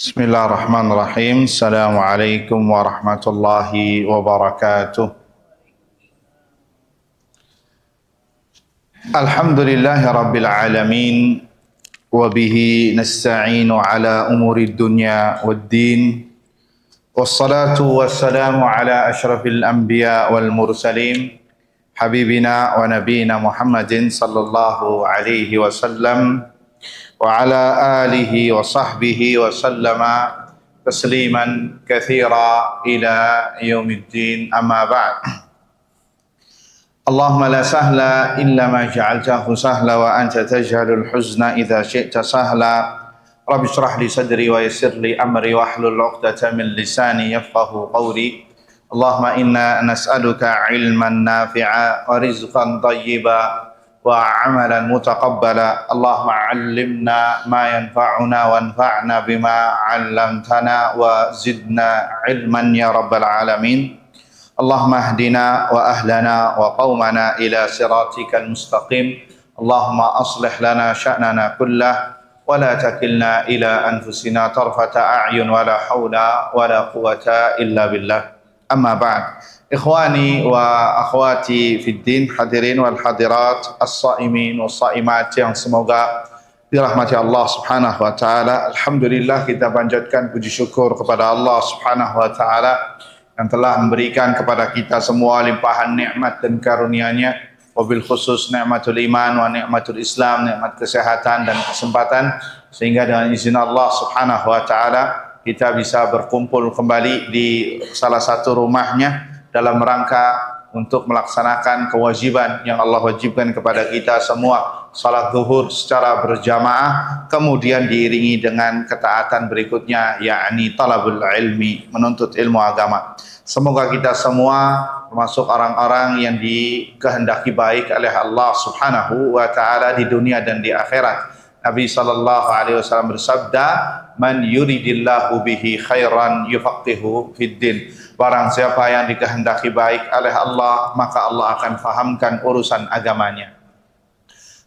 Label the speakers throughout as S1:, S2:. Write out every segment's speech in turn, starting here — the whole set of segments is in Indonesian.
S1: Bismillahirrahmanirrahim. Assalamualaikum warahmatullahi wabarakatuh. Alhamdulillahi rabbil alamin. Wabihi nasta'inu ala umuri dunya waddin. Wassalatu wassalamu ala ashrafil anbiya wal mursalin. Habibina wa nabiyina Muhammadin sallallahu alaihi wasallam. Wa ala alihi wa sahbihi wa sallama tasliman katsira ila yaumiddin, amma ba'd. Allahumma la sahla illa ma ja'altahu sahla wa anta taj'alul huzna idza syi'ta sahla. Rabbi shrah li sadri wa yassir li amri wahlul 'uqdatam min lisani yafqahu qawli. Allahumma inna nas'aluka 'ilman nafi'a wa rizqan thayyiba wa amalan mutaqabbala. Allahumma 'allimna ma yanfa'una wanfa'na bima 'allamtana wa zidna 'ilman ya rabbal alamin. Allahumma ahdina wa ahlana wa qaumana ila siratikal mustaqim. Allahumma aslih lana sya'nana kullah wa la takilna ila anfusina tarfata a'yun wa la hawla wa la quwwata illa billah. Amma ba'd. Ikhwani wa akhwati fid din, hadirin wal hadirat, as-saimin was saimat yang semoga dirahmati Allah Subhanahu wa taala. Alhamdulillah, kita panjatkan puji syukur kepada Allah Subhanahu wa taala yang telah memberikan kepada kita semua limpahan nikmat dan karunia-Nya, wabil khusus nikmatul iman wa nikmatul Islam, nikmat kesehatan dan kesempatan, sehingga dengan izin Allah Subhanahu wa taala kita bisa berkumpul kembali di salah satu rumahnya dalam rangka untuk melaksanakan kewajiban yang Allah wajibkan kepada kita semua, salat zuhur secara berjamaah, kemudian diiringi dengan ketaatan berikutnya, yakni talabul ilmi, menuntut ilmu agama. Semoga kita semua termasuk orang-orang yang dikehendaki baik oleh Allah Subhanahu wa taala di dunia dan di akhirat. Nabi sallallahu alaihi wasallam bersabda, "Man yuridillahu bihi khairan yufaqihuhu fid din." Barang siapa yang dikehendaki baik oleh Allah, maka Allah akan fahamkan urusan agamanya.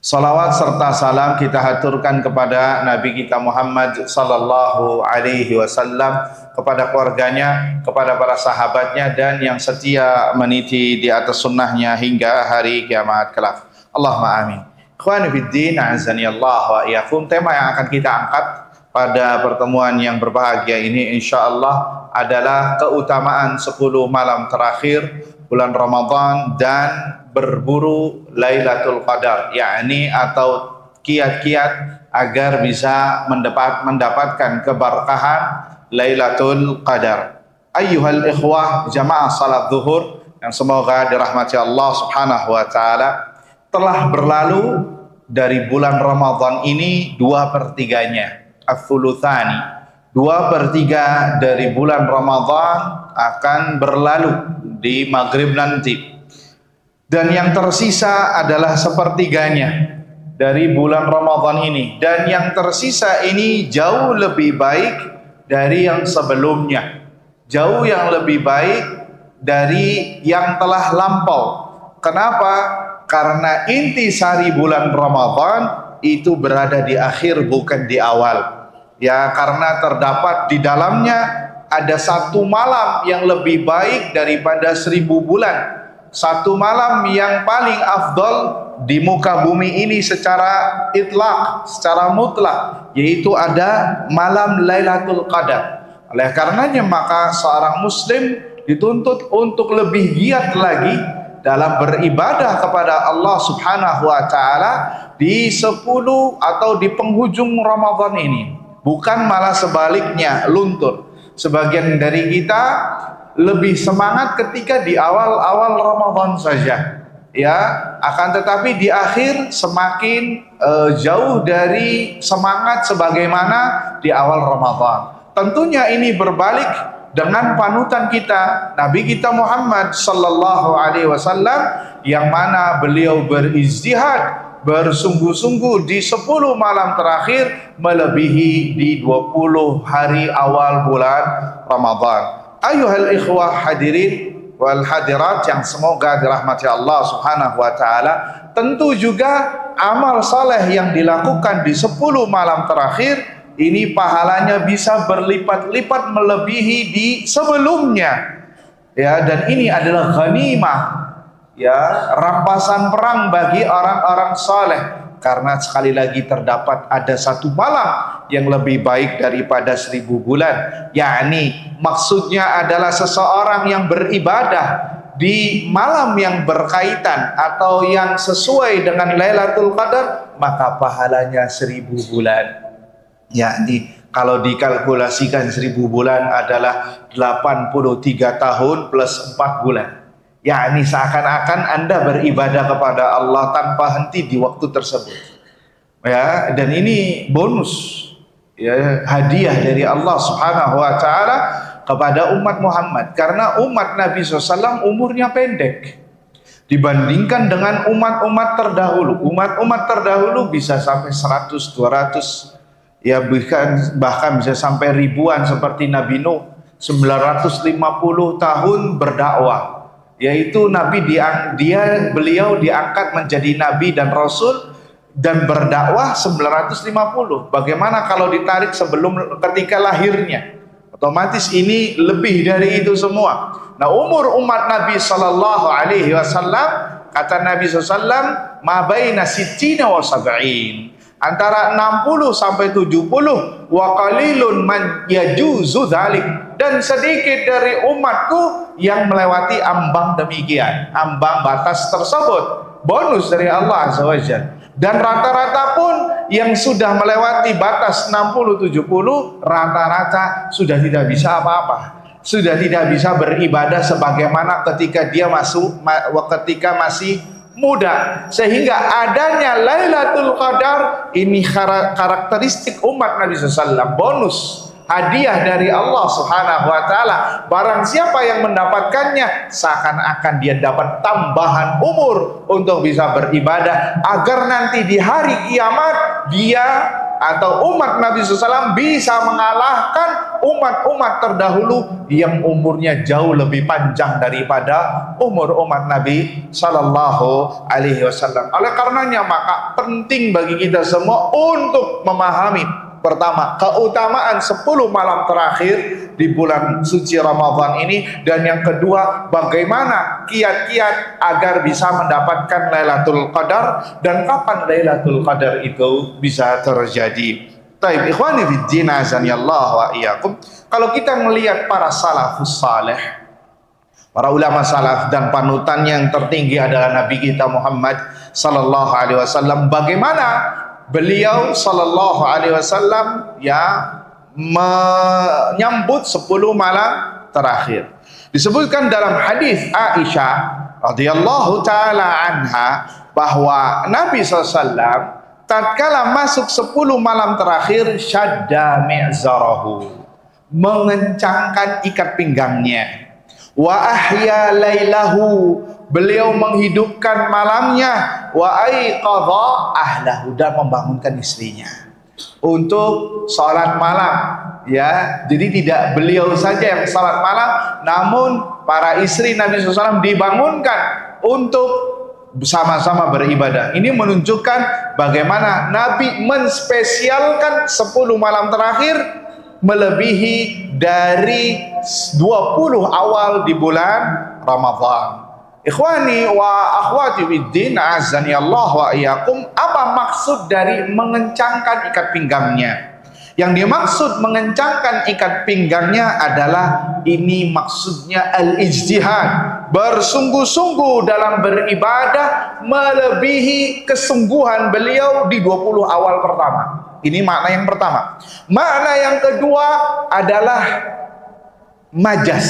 S1: Salawat serta salam kita haturkan kepada Nabi kita Muhammad sallallahu alaihi wasallam, kepada keluarganya, kepada para sahabatnya, dan yang setia meniti di atas sunnahnya hingga hari kiamat kelak. Allahumma amin. Ikhwani fiddin, a'azzani Allah wa iyyakum. Tema yang akan kita angkat pada pertemuan yang berbahagia ini insyaallah adalah keutamaan 10 malam terakhir bulan Ramadan dan berburu Lailatul Qadar, yakni atau kiat-kiat agar bisa mendapatkan keberkahan Lailatul Qadar. Ayyuhal ikhwah jamaah salat zuhur yang semoga dirahmati Allah Subhanahu wa taala, telah berlalu dari bulan Ramadan ini 2/3-nya, ats-tsulutsani. 2/3 dari bulan Ramadan akan berlalu di maghrib nanti, dan yang tersisa adalah sepertiganya dari bulan Ramadan ini, dan yang tersisa ini jauh lebih baik dari yang sebelumnya, jauh yang lebih baik dari yang telah lampau. Kenapa? Karena intisari bulan Ramadan itu berada di akhir, bukan di awal. Ya, karena terdapat di dalamnya ada satu malam yang lebih baik daripada 1000 bulan. Satu malam yang paling afdol di muka bumi ini secara itlaq, secara mutlak, yaitu ada malam Lailatul Qadar. Oleh karenanya maka seorang muslim dituntut untuk lebih giat lagi dalam beribadah kepada Allah Subhanahu wa taala di 10 atau di penghujung Ramadan ini. Bukan malah sebaliknya, luntur. Sebagian dari kita lebih semangat ketika di awal-awal Ramadan saja, ya, akan tetapi di akhir semakin jauh dari semangat sebagaimana di awal Ramadan. Tentunya ini berbalik dengan panutan kita, Nabi kita Muhammad sallallahu alaihi wasallam, yang mana beliau berijtihad, bersungguh-sungguh di 10 malam terakhir melebihi di 20 hari awal bulan Ramadan. Ayuhal ikhwah hadirin wal hadirat yang semoga dirahmati Allah Subhanahu wa taala, tentu juga amal saleh yang dilakukan di 10 malam terakhir ini pahalanya bisa berlipat-lipat melebihi di sebelumnya. Ya, dan ini adalah ghanimah, ya, rampasan perang bagi orang-orang saleh, karena sekali lagi terdapat ada satu malam yang lebih baik daripada 1000 bulan. Yakni maksudnya adalah seseorang yang beribadah di malam yang berkaitan atau yang sesuai dengan Lailatul Qadar, maka pahalanya 1000 bulan. Yakni kalau dikalkulasikan 1000 bulan adalah 83 tahun plus 4 bulan. Yakni seakan-akan Anda beribadah kepada Allah tanpa henti di waktu tersebut. Ya, dan ini bonus, ya, hadiah dari Allah Subhanahu wa taala kepada umat Muhammad, karena umat Nabi SAW umurnya pendek dibandingkan dengan umat-umat terdahulu. Umat-umat terdahulu bisa sampai 100, 200, ya, bahkan bisa sampai ribuan, seperti Nabi Nuh 950 tahun berdakwah, yaitu beliau diangkat menjadi nabi dan rasul dan berdakwah 950. Bagaimana kalau ditarik sebelum ketika lahirnya? Otomatis ini lebih dari itu semua. Nah, umur umat Nabi sallallahu alaihi wasallam, kata Nabi sallallahu, ma baina sittina wa sab'in, antara 60 sampai 70, wa qalilun man yajuzu dzalik, dan sedikit dari umatku yang melewati ambang demikian, ambang batas tersebut, bonus dari Allah azza wajalla. Dan rata-rata pun yang sudah melewati batas 60-70, rata-rata sudah tidak bisa apa-apa, sudah tidak bisa beribadah sebagaimana ketika dia ketika masih muda. Sehingga adanya Lailatul Qadar ini karakteristik umat Nabi SAW, bonus, hadiah dari Allah Subhanahu wa taala. Barang siapa yang mendapatkannya, seakan-akan dia dapat tambahan umur untuk bisa beribadah, agar nanti di hari kiamat dia atau umat Nabi SAW bisa mengalahkan umat-umat terdahulu yang umurnya jauh lebih panjang daripada umur umat Nabi Sallallahu Alaihi Wasallam. Oleh karenanya, maka penting bagi kita semua untuk memahami, pertama, keutamaan 10 malam terakhir di bulan suci Ramadan ini, dan yang kedua, bagaimana kiat-kiat agar bisa mendapatkan Lailatul Qadar, dan kapan Lailatul Qadar itu bisa terjadi. Taib ikhwani fiddin azanillah wa iyyakum. Kalau kita melihat para salafus saleh, para ulama salaf, dan panutan yang tertinggi adalah Nabi kita Muhammad sallallahu alaihi wasallam, bagaimana beliau sallallahu alaihi wasallam menyambut 10 malam terakhir. Disebutkan dalam hadis Aisyah radhiyallahu taala anha bahwa Nabi SAW tatkala masuk 10 malam terakhir, syadda mi'zarahu, mengencangkan ikat pinggangnya, wa ahya lailahu, beliau menghidupkan malamnya, wa aiqadha ahlahu, dan membangunkan istrinya untuk sholat malam. Ya, jadi tidak beliau saja yang sholat malam, namun para istri Nabi SAW dibangunkan untuk bersama-sama beribadah. Ini menunjukkan bagaimana Nabi menspesialkan 10 malam terakhir melebihi dari 20 awal di bulan Ramadan. Ikhwani wa akhwati fiddin azani Allah wa iyyakum, apa maksud dari mengencangkan ikat pinggangnya? Yang dimaksud mengencangkan ikat pinggangnya adalah, ini maksudnya al-ijtihad, bersungguh-sungguh dalam beribadah melebihi kesungguhan beliau di 20 awal pertama. Ini makna yang pertama. Makna yang kedua adalah majas,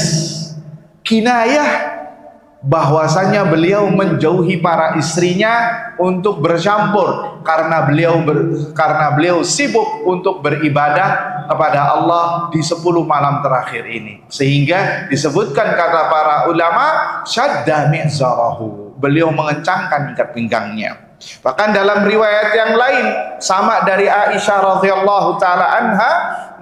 S1: kinayah, bahwasanya beliau menjauhi para istrinya untuk bercampur karena beliau sibuk untuk beribadah kepada Allah di 10 malam terakhir ini. Sehingga disebutkan kata para ulama, syadda mi'zarahu, beliau mengencangkan ikat pinggangnya. Bahkan dalam riwayat yang lain sama dari Aisyah radhiyallahu taala anha,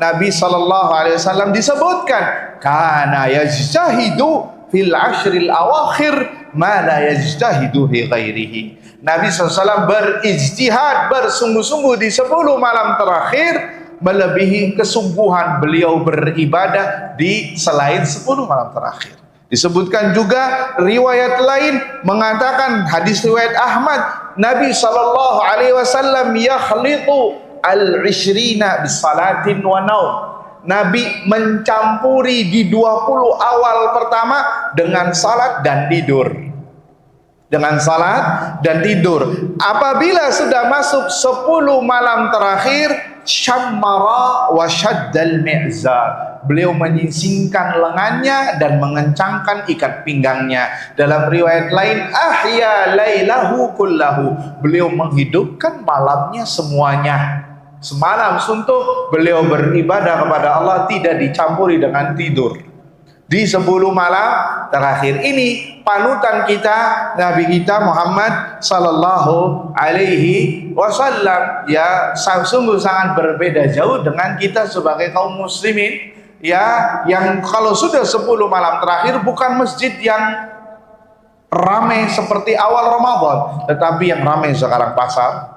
S1: Nabi sallallahu alaihi wasallam disebutkan kana yajtahidu fil ashril awakhir ma la yajtahidu fi ghairihi. Nabi SAW berijtihad, bersungguh-sungguh di 10 malam terakhir melebihi kesungguhan beliau beribadah di selain 10 malam terakhir. Disebutkan juga riwayat lain mengatakan, hadis riwayat Ahmad, Nabi sallallahu alaihi wasallam yakhlitu al-ishrina bis-salatin wa naum. Nabi mencampuri di 20 awal pertama dengan salat dan tidur. Dengan salat dan tidur. Apabila sudah masuk 10 malam terakhir, syammara wa syaddal mi'zar. Beliau menyingsingkan lengannya dan mengencangkan ikat pinggangnya. Dalam riwayat lain, ahya lailahu kullahu. Beliau menghidupkan malamnya semuanya. Semalam suntuk beliau beribadah kepada Allah, tidak dicampuri dengan tidur. Di 10 malam terakhir ini panutan kita, Nabi kita Muhammad sallallahu alaihi wasallam, ya sungguh sangat berbeda jauh dengan kita sebagai kaum muslimin, ya, yang kalau sudah 10 malam terakhir bukan masjid yang ramai seperti awal Ramadan, tetapi yang ramai sekarang pasar,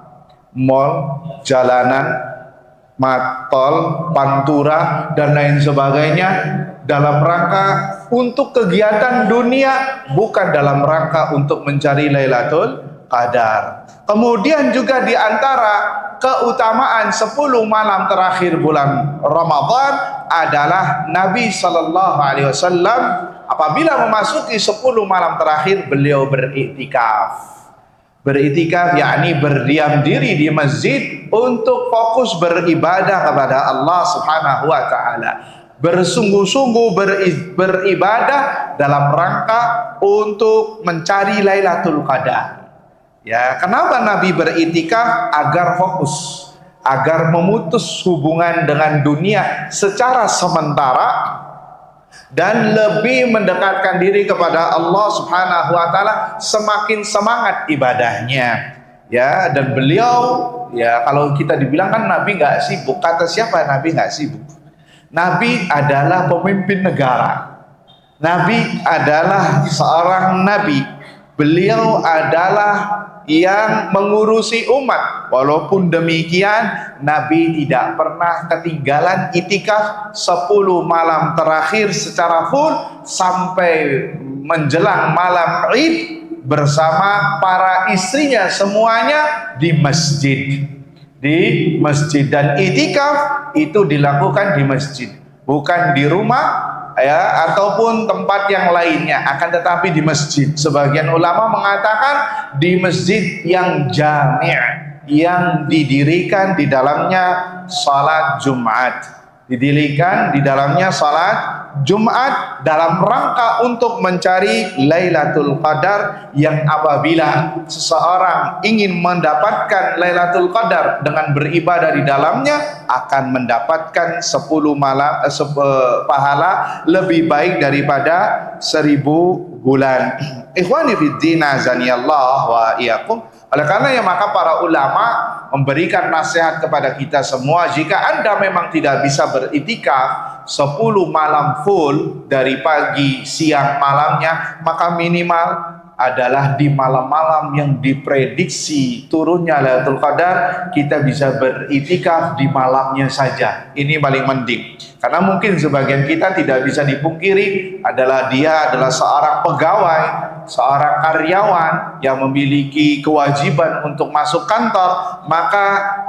S1: mall, jalanan, matol, pantura, dan lain sebagainya, dalam rangka untuk kegiatan dunia, bukan dalam rangka untuk mencari Lailatul Qadar. Kemudian juga di antara keutamaan 10 malam terakhir bulan Ramadan adalah Nabi sallallahu alaihi wasallam apabila memasuki 10 malam terakhir beliau beriktikaf. Beriktikaf yakni berdiam diri di masjid untuk fokus beribadah kepada Allah Subhanahu wa taala. Bersungguh-sungguh beribadah dalam rangka untuk mencari Lailatul Qadar. Ya, kenapa Nabi beriktikaf? Agar fokus, agar memutus hubungan dengan dunia secara sementara dan lebih mendekatkan diri kepada Allah Subhanahu wa taala, semakin semangat ibadahnya. Ya, dan beliau, ya kalau kita dibilang kan Nabi nggak sibuk, kata siapa Nabi nggak sibuk? Nabi adalah pemimpin negara. Nabi adalah seorang nabi. Beliau adalah yang mengurusi umat. Walaupun demikian, Nabi tidak pernah ketinggalan itikaf 10 malam terakhir secara full sampai menjelang malam Id bersama para istrinya semuanya di masjid. Di masjid, dan itikaf itu dilakukan di masjid, bukan di rumah ya ataupun tempat yang lainnya, akan tetapi di masjid. Sebagian ulama mengatakan di masjid yang jami', yang didirikan di dalamnya salat Jumat, didirikan di dalamnya salat Jumat dalam rangka untuk mencari Lailatul Qadar, yang apabila seseorang ingin mendapatkan Lailatul Qadar dengan beribadah di dalamnya akan mendapatkan 10 malam pahala lebih baik daripada 1000 bulan. Ikhwani fiddin azanillah wa iyyakum. Oleh karena maka para ulama memberikan nasihat kepada kita semua, jika Anda memang tidak bisa beriktikaf 10 malam full dari pagi siang malamnya, maka minimal adalah di malam-malam yang diprediksi turunnya Lailatul Qadar, kita bisa beriktikaf di malamnya saja. Ini paling penting. Karena mungkin sebagian kita tidak bisa dipungkiri adalah dia adalah seorang pegawai, seorang karyawan yang memiliki kewajiban untuk masuk kantor, maka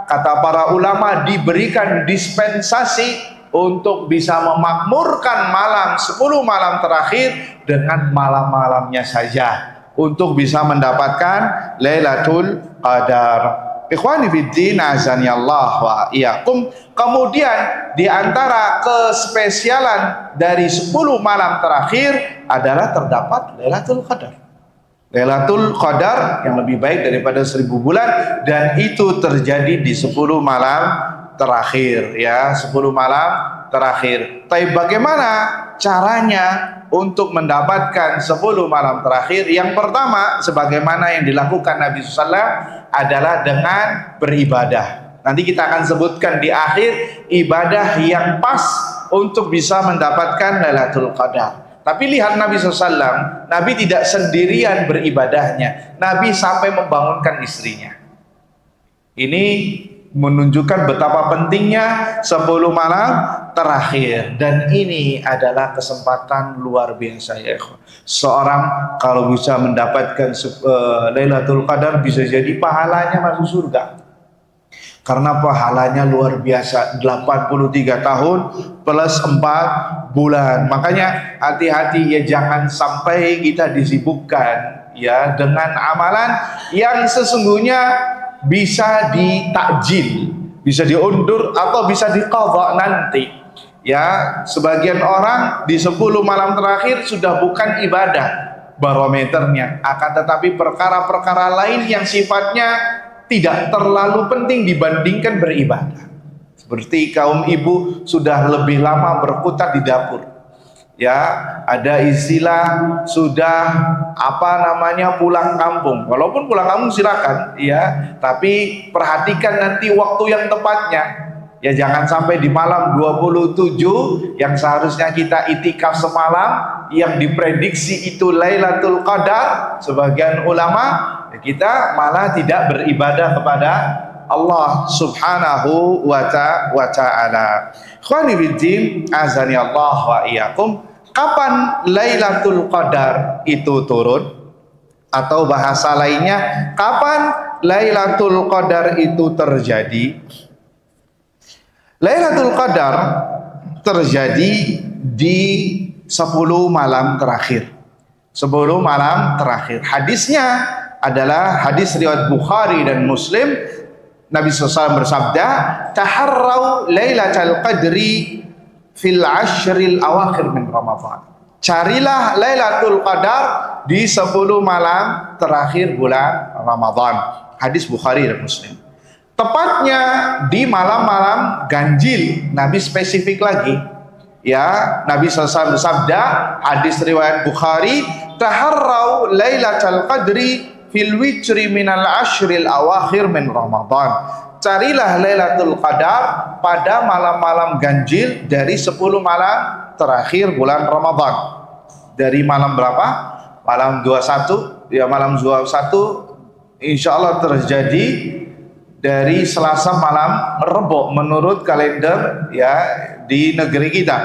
S1: kata para ulama diberikan dispensasi untuk bisa memakmurkan malam 10 malam terakhir dengan malam-malamnya saja untuk bisa mendapatkan Lailatul Qadar. Ikhwani fiddin azani Allah wa iyyakum. Kemudian di antara kespesialan dari 10 malam terakhir adalah terdapat Lailatul Qadar. Lailatul Qadar yang lebih baik daripada 1000 bulan, dan itu terjadi di 10 malam terakhir, ya, 10 malam terakhir. Tapi bagaimana caranya untuk mendapatkan 10 malam terakhir? Yang pertama, sebagaimana yang dilakukan Nabi SAW adalah dengan beribadah. Nanti kita akan sebutkan di akhir ibadah yang pas untuk bisa mendapatkan Lailatul Qadar. Tapi lihat Nabi SAW, Nabi tidak sendirian beribadahnya. Nabi sampai membangunkan istrinya. Ini menunjukkan betapa pentingnya 10 malam terakhir, dan ini adalah kesempatan luar biasa ya ikhwan. Seorang kalau bisa mendapatkan Lailatul Qadar bisa jadi pahalanya masuk surga. Karena pahalanya luar biasa, 83 tahun plus 4 bulan. Makanya hati-hati ya, jangan sampai kita disibukkan ya dengan amalan yang sesungguhnya bisa ditakjil, bisa diundur atau bisa diqadha nanti. Ya, sebagian orang di 10 malam terakhir sudah bukan ibadah barometernya, akan tetapi perkara-perkara lain yang sifatnya tidak terlalu penting dibandingkan beribadah. Seperti kaum ibu sudah lebih lama berkutat di dapur. Ya, ada istilah sudah pulang kampung. Walaupun pulang kampung silakan, ya, tapi perhatikan nanti waktu yang tepatnya. Ya, jangan sampai di malam 27 yang seharusnya kita itikaf semalam, yang diprediksi itu Lailatul Qadar, sebagian ulama, kita malah tidak beribadah kepada Allah Subhanahu wa ta'ala. Ikhwani fiddin, azani Allah wa iyyakum. Kapan Lailatul Qadar itu turun? Atau bahasa lainnya, kapan Lailatul Qadar itu terjadi? Lailatul Qadar terjadi di 10 malam terakhir. 10 malam terakhir. Hadisnya adalah hadis riwayat Bukhari dan Muslim. Nabi SAW bersabda, taharrau lailatul qadri fil ashril awakhir min Ramadan. Carilah Lailatul Qadar di 10 malam terakhir bulan Ramadan. Hadis Bukhari dan Muslim. Tepatnya di malam-malam ganjil. Nabi spesifik lagi. Ya, Nabi SAW bersabda, hadis riwayat Bukhari, taharrau lailatul qadri fil witri minal ashril awakhir min Ramadan. Carilah Lailatul Qadar pada malam-malam ganjil dari 10 malam terakhir bulan Ramadan. Dari malam berapa? Malam 21. Ya, malam 21 insya Allah terjadi dari Selasa malam Rebo menurut kalender ya di negeri kita.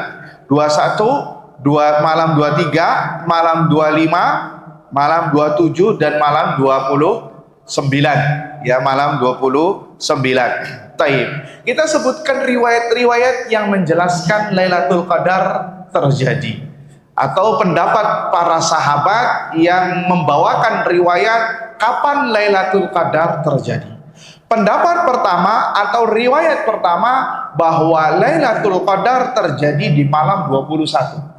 S1: 21, malam 23, malam 25, malam 27 dan malam 29. Ya, malam 29. Taib. Kita sebutkan riwayat-riwayat yang menjelaskan Lailatul Qadar terjadi, atau pendapat para sahabat yang membawakan riwayat kapan Lailatul Qadar terjadi. Pendapat pertama atau riwayat pertama bahwa Lailatul Qadar terjadi di malam 21.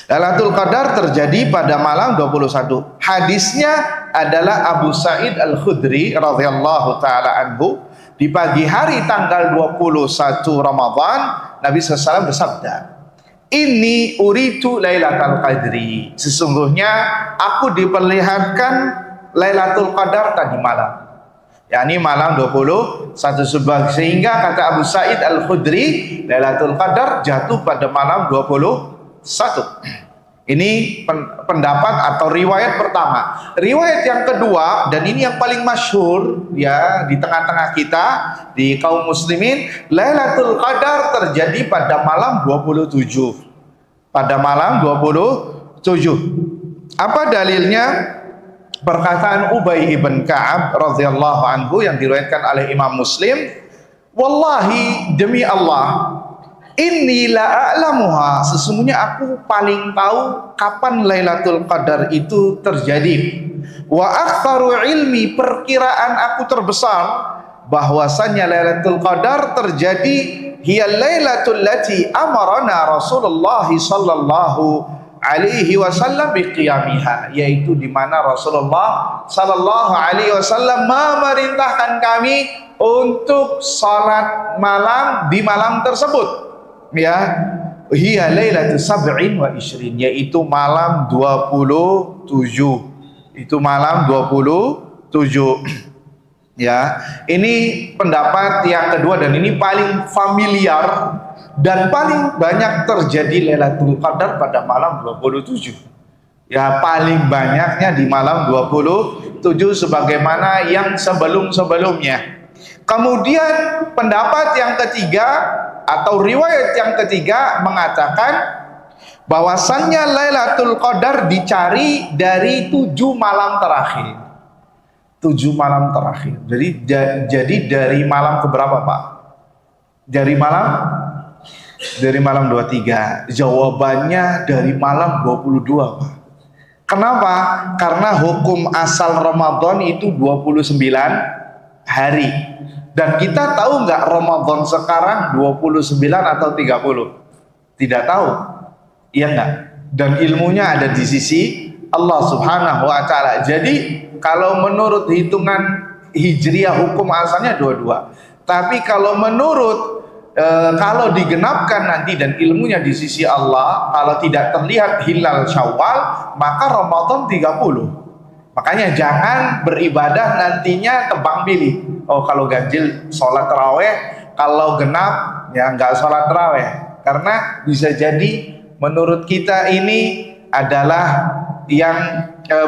S1: Lailatul Qadar terjadi pada malam 21. Hadisnya adalah Abu Sa'id Al-Khudri radhiyallahu taala anhu. Di pagi hari tanggal 21 Ramadan, Nabi SAW bersabda, "Inni uritu Lailatul Qadri." Sesungguhnya aku diperlihatkan Lailatul Qadar tadi malam. yakni malam 21, sehingga kata Abu Sa'id Al-Khudri, Lailatul Qadar jatuh pada malam 21. Ini pendapat atau riwayat pertama. Riwayat yang kedua, dan ini yang paling masyhur ya di tengah-tengah kita, di kaum muslimin, Lailatul Qadar terjadi pada malam 27. Pada malam 27. Apa dalilnya? Perkataan Ubay ibn Ka'ab radhiyallahu anhu yang diriwayatkan oleh Imam Muslim, "Wallahi, demi Allah, inni la a'lamuha, sesungguhnya aku paling tahu kapan Lailatul Qadar itu terjadi. Wa aktsaru ilmi, perkiraan aku terbesar bahwasannya Lailatul Qadar terjadi hiya lailatul lati amarana Rasulullah sallallahu alaihi wasallam biqiyamiha, yaitu di mana Rasulullah sallallahu alaihi wasallam memerintahkan kami untuk salat malam di malam tersebut. Ya, hiya lailatul sab'in wa ishrin, yaitu malam 27. Itu malam 27. Ya, ini pendapat yang kedua, dan ini paling familiar dan paling banyak terjadi Lailatul Qadar pada malam 27. Ya, paling banyaknya di malam 27 sebagaimana yang sebelum-sebelumnya. Kemudian pendapat yang ketiga atau riwayat yang ketiga mengatakan bahwasannya Lailatul Qadar dicari dari 7 malam terakhir. 7 malam terakhir. Jadi dari malam keberapa, Pak? Dari malam 23. Jawabannya dari malam 22, Pak. Kenapa? Karena hukum asal Ramadan itu 29 hari. Dan kita tahu nggak Ramadan sekarang 29 atau 30? Tidak tahu. Iya nggak? Dan ilmunya ada di sisi Allah Subhanahu wa Ta'ala. Jadi kalau menurut hitungan Hijriah hukum asalnya 22. Tapi kalau menurut kalau digenapkan nanti dan ilmunya di sisi Allah, kalau tidak terlihat hilal Syawal, maka Ramadan 30. Makanya jangan beribadah nantinya tebang pilih. Oh, kalau ganjil sholat taraweh, kalau genap ya nggak sholat taraweh. Karena bisa jadi menurut kita ini adalah yang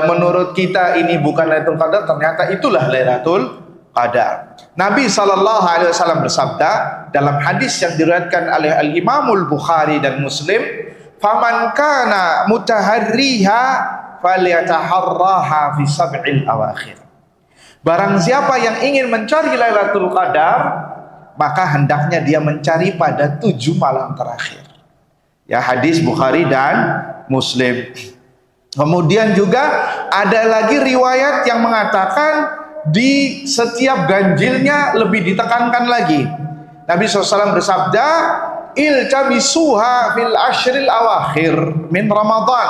S1: menurut kita ini bukan Lailatul Qadar, ternyata itulah Lailatul Qadar. Nabi SAW bersabda dalam hadis yang diriwayatkan oleh Al-Imamul Bukhari dan Muslim, "Faman kana mutaharriha falyataharraha fi sab'il awakhir." Barang siapa yang ingin mencari Lailatul Qadar, maka hendaknya dia mencari pada 7 malam terakhir. Ya, hadis Bukhari dan Muslim. Kemudian juga ada lagi riwayat yang mengatakan di setiap ganjilnya lebih ditekankan lagi. Nabi SAW bersabda, "Iltamisuha fil ashril awakhir min Ramadan."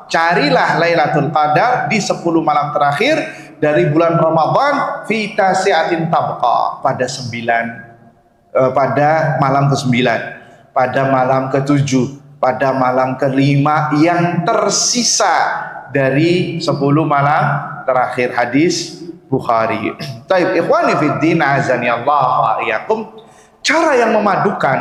S1: Carilah Lailatul Qadar di 10 malam terakhir dari bulan Ramadan, fi tasi'atin tabqa, pada malam ke-9, pada malam ke-7, pada malam ke-5 yang tersisa dari 10 malam terakhir. Hadis Bukhari. Taib ikhwani fiddin azani Allah wa iyyakum. Cara yang memadukan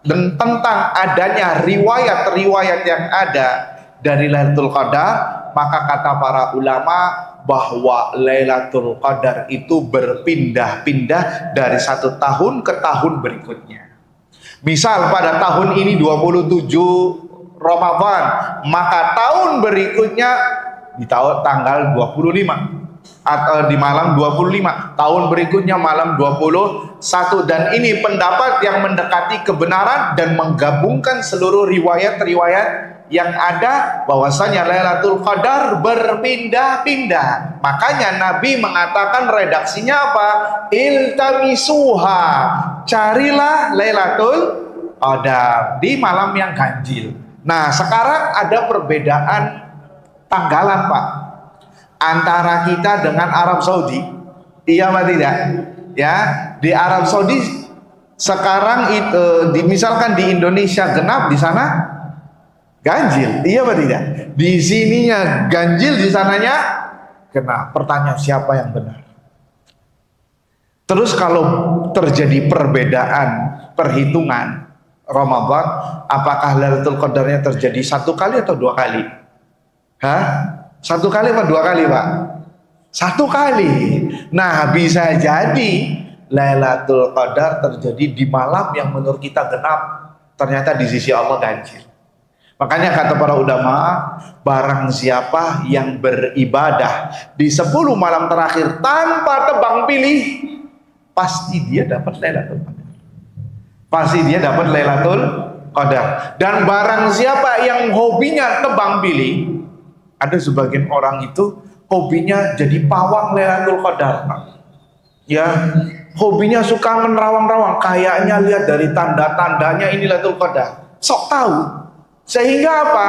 S1: dan tentang adanya riwayat-riwayat yang ada dari Lailatul Qadar, maka kata para ulama bahwa Lailatul Qadar itu berpindah-pindah dari satu tahun ke tahun berikutnya. Misal pada tahun ini 27 Ramadan, maka tahun berikutnya di tanggal 25 atau di malam 25, tahun berikutnya malam 21. Dan ini pendapat yang mendekati kebenaran dan menggabungkan seluruh riwayat-riwayat yang ada bahwasanya Lailatul Qadar berpindah-pindah. Makanya Nabi mengatakan redaksinya apa? Iltamisuha, carilah Lailatul Qadar di malam yang ganjil. Nah, sekarang ada perbedaan tanggalan, Pak, antara kita dengan Arab Saudi. Iya apa tidak? Ya, di Arab Saudi sekarang itu misalkan di Indonesia genap, di sana ganjil. Iya apa tidak? Di sininya ganjil, di sananya genap. Pertanyaan, siapa yang benar? Terus kalau terjadi perbedaan perhitungan Ramadan, apakah Lailatul Qadarnya terjadi 1 kali atau 2 kali? Hah? 1 kali atau 2 kali, Pak? 1 kali. Nah, bisa jadi Lailatul Qadar terjadi di malam yang menurut kita genap, ternyata di sisi Allah ganjil. Makanya kata para ulama, barang siapa yang beribadah di 10 malam terakhir tanpa tebang pilih, pasti dia dapat Lailatul Qadar. Pasti dia dapat Lailatul Qadar. Dan barang siapa yang hobinya tebang pilih, ada sebagian orang itu hobinya jadi pawang Lailatul Qadar. Ya, hobinya suka menerawang-rawang, kayaknya lihat dari tanda-tandanya ini Lailatul Qadar. Sok tahu. Sehingga apa?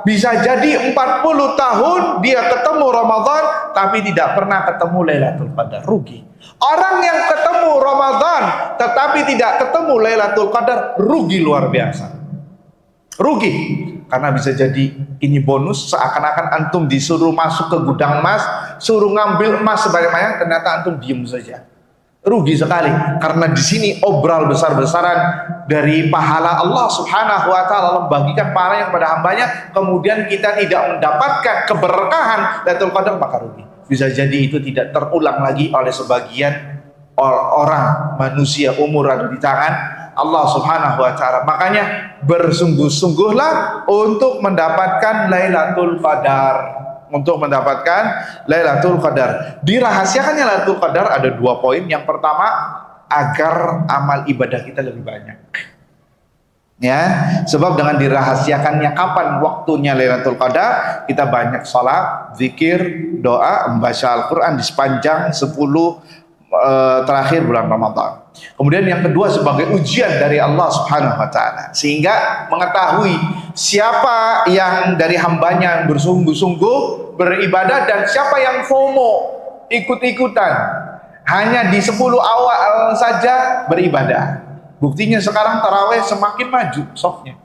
S1: Bisa jadi 40 tahun dia ketemu Ramadan tapi tidak pernah ketemu Lailatul Qadar. Rugi. Orang yang ketemu Ramadan tetapi tidak ketemu Lailatul Qadar, rugi luar biasa. Rugi. Karena bisa jadi ini bonus, seakan-akan antum disuruh masuk ke gudang emas, suruh ngambil emas sebanyak-banyaknya, ternyata antum diem saja. Rugi sekali, karena di sini obral besar-besaran dari pahala Allah Subhanahu wa Ta'ala, membagikan pahalanya kepada hambanya, kemudian kita tidak mendapatkan keberkahan Lailatul Qadar, maka rugi. Bisa jadi itu tidak terulang lagi oleh sebagian orang manusia umur ada di tangan Allah Subhanahu wa taala. Makanya bersungguh-sungguhlah untuk mendapatkan Lailatul Qadar. Untuk mendapatkan Lailatul Qadar. Dirahasiakannya Lailatul Qadar ada 2 poin. Yang pertama, agar amal ibadah kita lebih banyak. Ya, sebab dengan dirahasiakannya kapan waktunya Lailatul Qadar, kita banyak salat, zikir, doa, membaca Al-Qur'an di sepanjang 10 terakhir bulan Ramadan. Kemudian yang kedua, sebagai ujian dari Allah Subhanahu wa taala, sehingga mengetahui siapa yang dari hambanya yang bersungguh-sungguh beribadah dan siapa yang FOMO, ikut-ikutan hanya di 10 awal saja beribadah. Buktinya sekarang tarawih semakin maju softnya.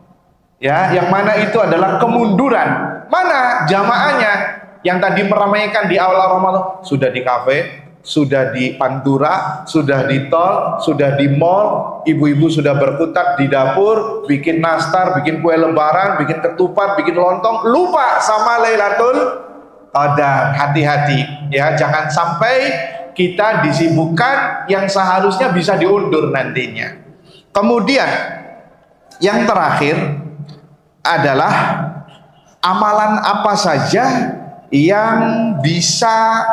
S1: Ya, yang mana itu adalah kemunduran. Mana jamaahnya yang tadi meramaikan di awal Ramadan? Sudah di kafe, sudah di pantura, sudah di tol, sudah di mall, ibu-ibu sudah berkutat di dapur, bikin nastar, bikin kue lebaran, bikin ketupat, bikin lontong, lupa sama Lailatul Qadar. Hati-hati ya, jangan sampai kita disibukkan yang seharusnya bisa diundur nantinya. Kemudian yang terakhir adalah amalan apa saja yang bisa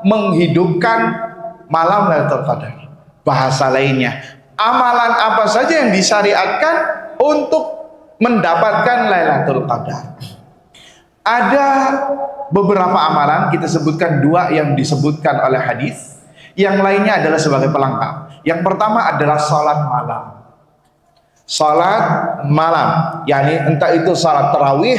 S1: menghidupkan malam Lailatul Qadar. Bahasa lainnya, amalan apa saja yang disyariatkan untuk mendapatkan Lailatul Qadar. Ada beberapa amalan, kita sebutkan 2 yang disebutkan oleh hadis, yang lainnya adalah sebagai pelengkap. Yang pertama adalah salat malam. Salat malam, yakni entah itu salat tarawih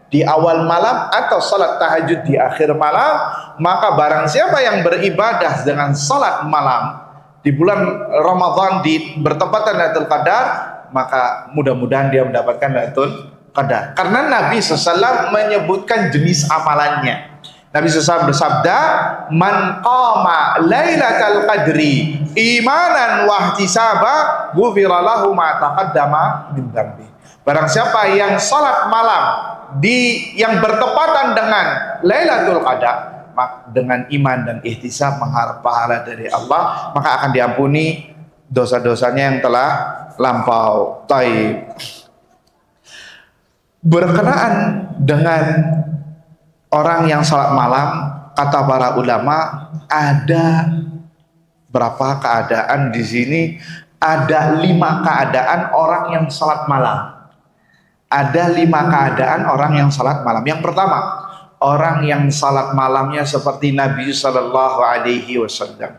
S1: di awal malam atau salat tahajud di akhir malam, maka barang siapa yang beribadah dengan salat malam di bulan Ramadan di bertepatan Lailatul Qadar, maka mudah-mudahan dia mendapatkan Lailatul Qadar. Karena Nabi SAW menyebutkan jenis amalannya. Nabi SAW bersabda, "Man qama Lailatul Qadri imanan wa ihtisaba, ghufira lahu ma taqaddama min dzambi." Barang siapa yang salat malam yang bertepatan dengan Lailatul Qadar, dengan iman dan ihtisab mengharap pahala dari Allah, maka akan diampuni dosa-dosanya yang telah lampau. Taib. Berkenaan dengan orang yang salat malam, kata para ulama, ada berapa keadaan di sini? Ada 5 keadaan orang yang salat malam. Ada 5 keadaan orang yang salat malam. Yang pertama, orang yang salat malamnya seperti Nabi Sallallahu Alaihi Wasallam.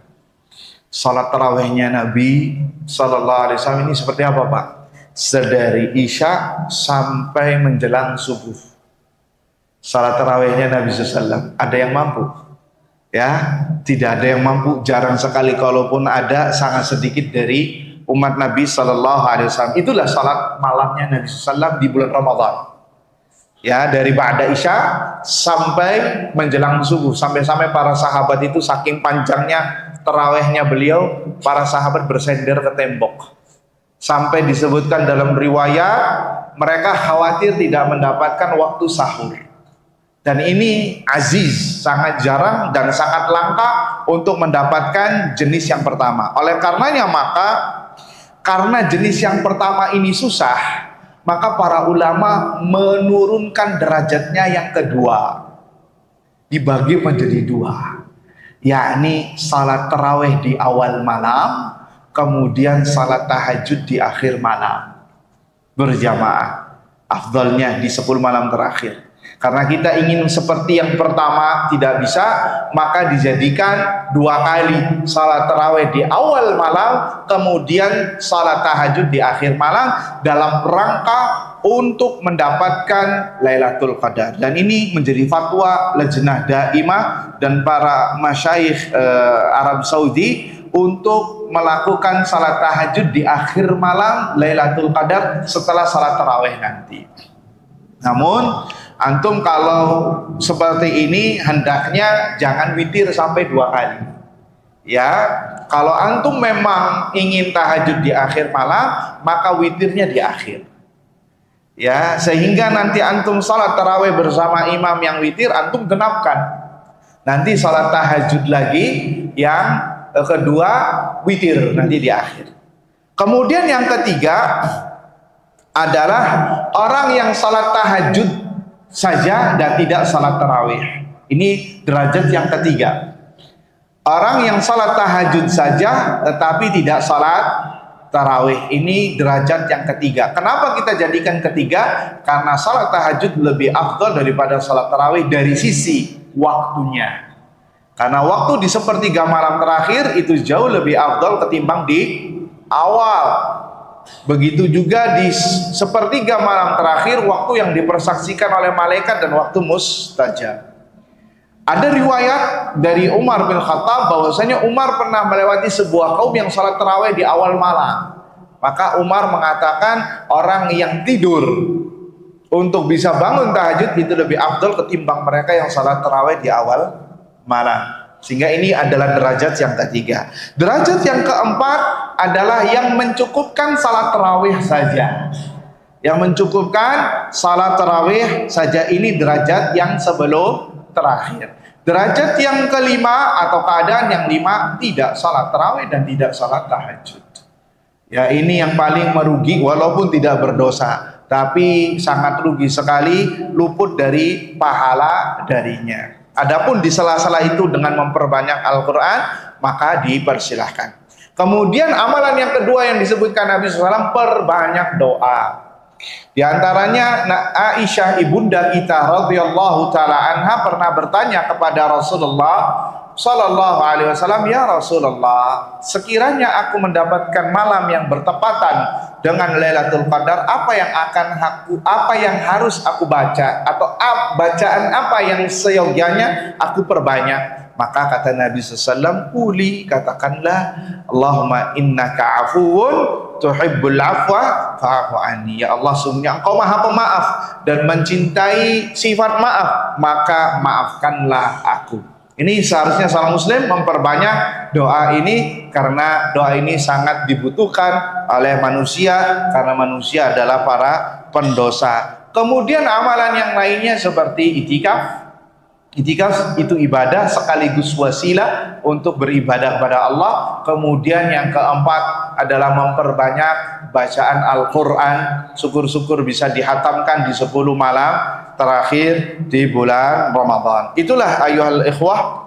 S1: Salat tarawihnya Nabi Sallallahu Alaihi Wasallam ini seperti apa, Pak? Sedari Isya sampai menjelang subuh. Salat tarawihnya Nabi SAW. Ada yang mampu? Ya, tidak ada yang mampu. Jarang sekali, kalaupun ada, sangat sedikit dari umat Nabi Sallallahu Alaihi Wasallam. Itulah salat malamnya Nabi SAW di bulan Ramadan. Ya, dari ba'da Isya sampai menjelang subuh. Sampai-sampai para sahabat itu saking panjangnya tarawihnya beliau, para sahabat bersender ke tembok. Sampai disebutkan dalam riwayat, mereka khawatir tidak mendapatkan waktu sahur. Dan ini aziz, sangat jarang dan sangat langka untuk mendapatkan jenis yang pertama. Oleh karenanya maka, karena jenis yang pertama ini susah, maka para ulama menurunkan derajatnya yang kedua, dibagi menjadi 2, yakni salat tarawih di awal malam, kemudian salat tahajud di akhir malam berjamaah. Afdalnya di 10 malam terakhir. Karena kita ingin seperti yang pertama tidak bisa, maka dijadikan 2 kali salat tarawih di awal malam, kemudian salat tahajud di akhir malam, dalam rangka untuk mendapatkan Lailatul Qadar. Dan ini menjadi fatwa Lajnah Daimah dan para masyayikh Arab Saudi untuk melakukan salat tahajud di akhir malam Lailatul Qadar setelah salat tarawih nanti. Namun antum kalau seperti ini hendaknya jangan witir sampai 2 kali. Ya, kalau antum memang ingin tahajud di akhir malam, maka witirnya di akhir. Ya, sehingga nanti antum salat tarawih bersama imam yang witir, antum genapkan. Nanti salat tahajud lagi yang kedua witir nanti di akhir. Kemudian yang ketiga adalah orang yang salat tahajud saja dan tidak salat tarawih. Ini derajat yang ketiga. Orang yang salat tahajud saja tetapi tidak salat tarawih, ini derajat yang ketiga. Kenapa kita jadikan ketiga? Karena salat tahajud lebih afdal daripada salat tarawih dari sisi waktunya. Karena waktu di sepertiga malam terakhir itu jauh lebih afdal ketimbang di awal. Begitu juga di sepertiga malam terakhir, waktu yang dipersaksikan oleh malaikat dan waktu mustajab. Ada riwayat dari Umar bin Khattab bahwasanya Umar pernah melewati sebuah kaum yang salat tarawih di awal malam. Maka Umar mengatakan orang yang tidur untuk bisa bangun tahajud itu lebih afdal ketimbang mereka yang salat tarawih di awal malam. Sehingga ini adalah derajat yang ketiga. Derajat yang keempat adalah yang mencukupkan salat tarawih saja. Yang mencukupkan salat tarawih saja, ini derajat yang sebelum terakhir. Derajat yang kelima atau keadaan yang lima, tidak salat tarawih dan tidak salat tahajud. Ya, ini yang paling merugi walaupun tidak berdosa, tapi sangat rugi sekali, luput dari pahala darinya. Adapun di sela-sela itu dengan memperbanyak Al-Quran, maka dipersilahkan. Kemudian amalan yang kedua yang disebutkan Nabi SAW, perbanyak doa. Di antaranya Aisyah ibunda kita radhiyallahu taala anha pernah bertanya kepada Rasulullah sallallahu alaihi wasallam, "Ya Rasulullah, sekiranya aku mendapatkan malam yang bertepatan dengan Lailatul Qadar, apa yang harus aku baca atau bacaan apa yang seyogianya aku perbanyak?" Maka kata Nabi SAW, "Quli, katakanlah, Allahumma innaka afuwun tuhibbul afwa fa'fu anni." Ya Allah, sungguhnya Engkau Maha Pemaaf dan mencintai sifat maaf, maka maafkanlah aku. Ini seharusnya seorang muslim memperbanyak doa ini, karena doa ini sangat dibutuhkan oleh manusia, karena manusia adalah para pendosa. Kemudian amalan yang lainnya seperti itikaf. Itikaf itu ibadah sekaligus wasilah untuk beribadah kepada Allah. Kemudian yang keempat adalah memperbanyak bacaan Al-Quran. Syukur-syukur bisa dihatamkan di 10 malam terakhir di bulan Ramadan. Itulah ayuhal ikhwah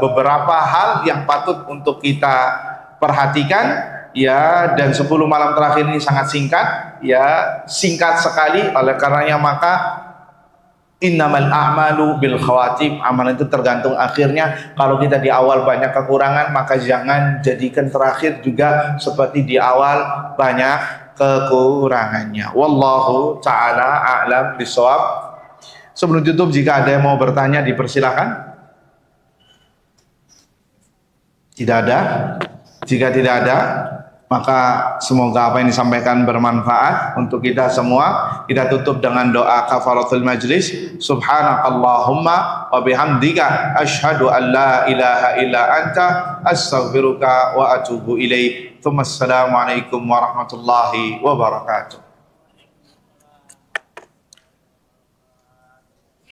S1: beberapa hal yang patut untuk kita perhatikan, ya. Dan 10 malam terakhir ini sangat singkat, ya, singkat sekali. Oleh karenanya maka innamal a'malu bil khawatim, amalan itu tergantung akhirnya. Kalau kita di awal banyak kekurangan, maka jangan jadikan terakhir juga seperti di awal banyak kekurangannya. Wallahu ta'ala a'lam bishawab. Sebelum tutup, jika ada yang mau bertanya dipersilakan. Tidak ada? Jika tidak ada, maka semoga apa yang disampaikan bermanfaat untuk kita semua. Kita tutup dengan doa kafaratul majlis. Subhanakallahumma wa bihamdika asyhadu an la ilaha illa anta astaghfiruka wa atubu ilaik. Assalamualaikum warahmatullahi wabarakatuh.